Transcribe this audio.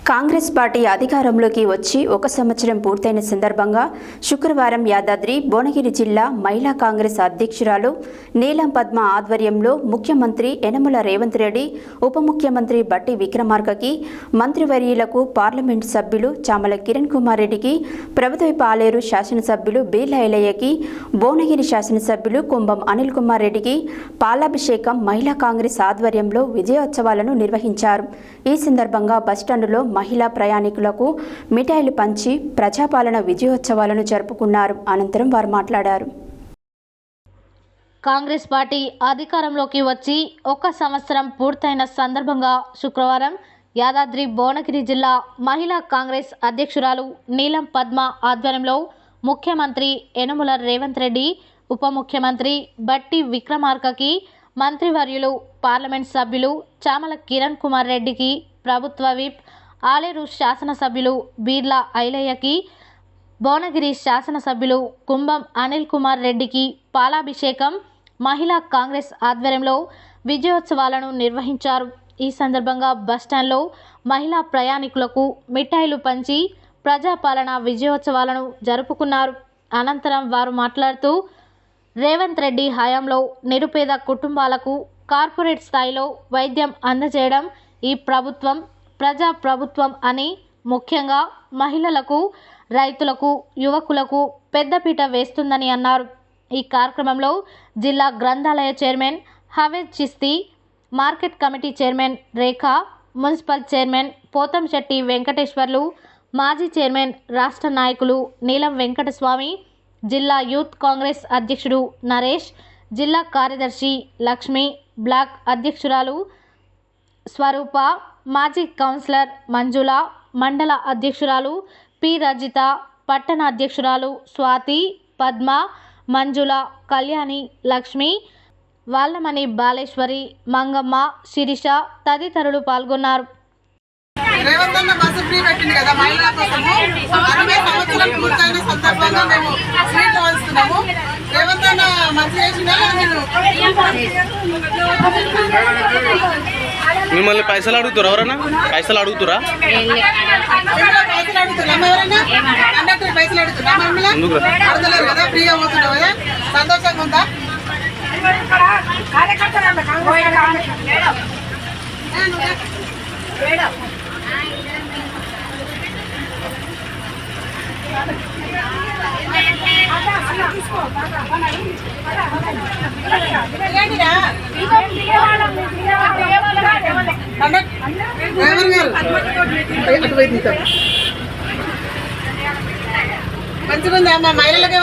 Congress party అధికారంలోకి వచ్చి 1 సంవత్సరం పూర్తయిన సందర్భంగా శుక్రవారం యాదాద్రి భువనగిరి జిల్లా మహిళా కాంగ్రెస్ అధ్యక్షురాలు నీలం పద్మ ఆధ్వర్యంలో ముఖ్యమంత్రి యనమల రేవంత్ రెడ్డి, ఉప ముఖ్యమంత్రి బట్టి విక్రమార్కకి, మంత్రివర్యులకు, పార్లమెంట్ సభ్యులు చామల కిరణ్ కుమార్ రెడ్డికి, ప్రభుత్వ పాలేరు శాసనసభ్యులు బీర్ల ఐలయ్యకి, భువనగిరి శాసనసభ్యులు కుంభం అనిల్ కుమార్ రెడ్డికి పాలాభిషేకం మహిళా కాంగ్రెస్ ఆధ్వర్యంలో విజయోత్సవాలను నిర్వహించారు. ఈ సందర్భంగా బస్టాండులో మహిళా ప్రయాణికులకు మిఠాయిలు పంచి ప్రజాపాలన విజయోత్సవాలను జరుపుకున్నారు. అనంతరం వారు మాట్లాడారు. కాంగ్రెస్ పార్టీ అధికారంలోకి వచ్చి 1 సంవత్సరం పూర్తయిన సందర్భంగా శుక్రవారం యాదాద్రి భువనగిరి జిల్లా మహిళా కాంగ్రెస్ అధ్యక్షురాలు నీలం పద్మ ఆధ్వర్యంలో ముఖ్యమంత్రి యనమల రేవంత్ రెడ్డి, ఉప ముఖ్యమంత్రి బట్టి విక్రమార్కకి, మంత్రివర్యులు, పార్లమెంట్ సభ్యులు చామల కిరణ్ కుమార్ రెడ్డికి, ప్రభుత్వ విప్ ఆలేరు శాసనసభ్యులు బీర్ల ఐలయ్యకి, భువనగిరి శాసనసభ్యులు కుంభం అనిల్ కుమార్ రెడ్డికి పాలాభిషేకం మహిళా కాంగ్రెస్ ఆధ్వర్యంలో విజయోత్సవాలను నిర్వహించారు. ఈ సందర్భంగా బస్టాండ్లో మహిళా ప్రయాణికులకు మిఠాయిలు పంచి ప్రజాపాలన విజయోత్సవాలను జరుపుకున్నారు. అనంతరం వారు మాట్లాడుతూ రేవంత్ రెడ్డి హయాంలో నిరుపేద కుటుంబాలకు కార్పొరేట్ స్థాయిలో వైద్యం అందజేయడం ఈ ప్రభుత్వం ప్రజా ప్రభుత్వం అని, ముఖ్యంగా మహిళలకు, రైతులకు, యువకులకు పెద్దపీట వేస్తుందని అన్నారు. ఈ కార్యక్రమంలో జిల్లా గ్రంథాలయ chairman Haved Chishti, market committee chairman Rekha, municipal chairman Pothamsetty Venkateswarlu, మాజీ చైర్మన్, రాష్ట్ర నాయకులు నీలం వెంకటస్వామి, జిల్లా యూత్ కాంగ్రెస్ అధ్యక్షుడు నరేష్, జిల్లా కార్యదర్శి లక్ష్మి, బ్లాక్ అధ్యక్షురాలు స్వరూప, మాజీ కౌన్సిలర్ మంజుల, మండల అధ్యక్షురాలు పి రజిత, పట్టణ అధ్యక్షురాలు స్వాతి, పద్మ, మంజుల, కళ్యాణి, లక్ష్మి, వాళ్లమణి బాలేశ్వరి, మంగమ్మ, శిరీష తదితరులు పాల్గొన్నారు. రేవంత్ అన్న బస్సు ఫ్రీ పెట్టింది కదా మహిళల కోసము. 60 సంవత్సరాలు పూర్తయిన సందర్భంగా మేము స్వీట్లు పంచుతున్నాము. రేవంత్ అన్న మంచి చేసిందా? మిమ్మల్ని పైసలు అడుగుతారా? ఎవరన్నా పైసలు అడుగుతురా? పైసలు అడుగుతున్నా ఎవరైనా కండక్టర్ పైసలు అడుగుతున్నా? మమ్మల్ని అడగలేరు కదా, ఫ్రీగా పోతున్నావు కదా, సంతోషంగా ఉందా? మంచిగా ఉందా అమ్మ మహిళలకి?